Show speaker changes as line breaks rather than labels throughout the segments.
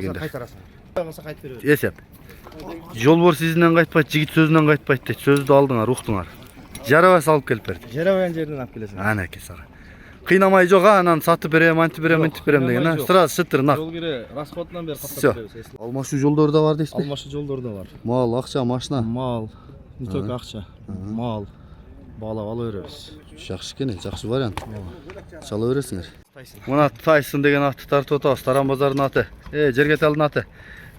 дегендер.
Кайтарасың. Кайтып берет.
Есеп. Жолборс изинен кайтпайт, жигит сөзүнөн кайтпайт дейт. Сөздү алдыңар, уктуңар. Жарабай салып келип берди.
Жарабайын жерден алып келесиң.
Анеке сага. Кыйнамай жок, анан сатып берем, антип берем, мынтип берем деген, а? Сразу шыттыр нак.
Жол кире расходунан бери
Всё.
каптап беребиз.
Алмашуу жолдору да бар дейсиз.
Алмашы жолдор да бар.
Мал, акча, машина.
Мал, не только акча, мал баалап ала беребиз.
Жакшы экен, жакшы вариант. Чала бересиңер. Мына Тайсон деген атты тартып атабыз. Таран базарынын аты. Жергеталдын аты.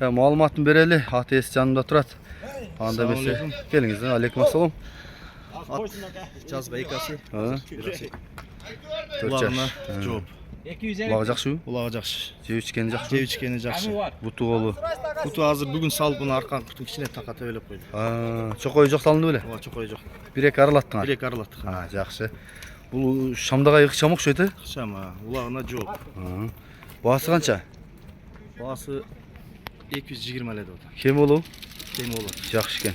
Маалыматын берели. Аты эси жанымда турат. Анда эмесе келиңиз. Алейкум ассалам.
Ат жазба экасы.
Улагына
жооп.
Улагы жакшыбы?
Улагы жакшы.
Жеп ичкени жакшыбы?
Жеп ичкени жакшы.
Буту колу.
Буту азыр бүгүн салып мына аркан кутун кичине таката белеп койду.
Чокой жок салынды беле?
Ооба, чокой жок.
Бир-эки аралаттыңар.
Бир-эки аралаттык.
Жакшы. Бул шамдагай ыкчам окшойт,
Шама, улагына жооп.
Баасы канча?
Баасы 220 эле деп атат.
Кем болобу?
Кем болот.
Жакшы экен.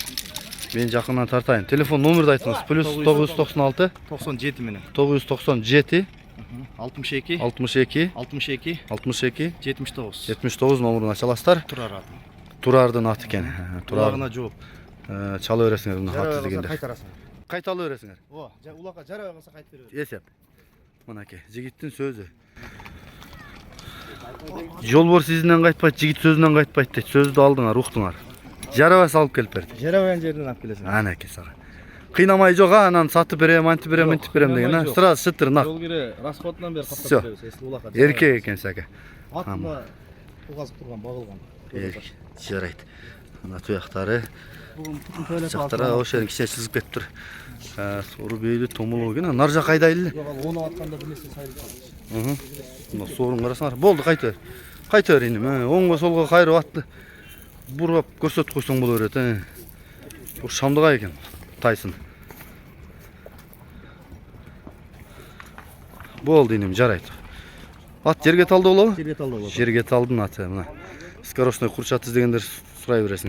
Мен жакындан тартайын. Телефон номерди айтыңыз. +996
97 менен.
997
62
62
62
62
79.
79 номерун ачаласыздар.
Турар аты.
Турардын аты экен.
Улагына жооп.
Чала бересиңер мына хатты дегенде.
Кайтарасың.
Кайталы бересиңер.
Ооба, улакка жарабай калса кайтып берет.
Есеп. Мынакей, жигиттин сөзү. Жолборс изинен кайтпайт, жигит сөзүнөн кайтпайт дейт. Сөздү алдыңар, уктуңар. Жарабай салып келип берди.
Жарабайын жерден алып келесиң.
Анеке сага. Кыйнамай жок, анан сатып берем, антип берем, мынтип берем деген, а? Сразу шыттыр нак.
Жол кире расходунан бери
Всё.
каптап беребиз. Улакка.
Эркек экен саке.
Атына угазып турган, багылган.
Жарайт. Ана туяктары,
Бүгүн кутун тойлап
жактара ошол кичине чызып кетиптир. Сору бейлі томулу экен. Наржа кайда эле?
Оны атканда бир нерсе сайылып калды.
Мына соорун карасаңар. Болду, кайта бер. Кайта бер иним. Оңго солго кайрып атты. Бургап көрсөтүп койсоң боло берет. Бул шамдыгай экен. Тайсын. Болду иним, жарайт. Ат жерге талды болобу?
Жерге талды болот.
Жерге талдын аты мына. Скоростной курчат издегендер сурай бересиң.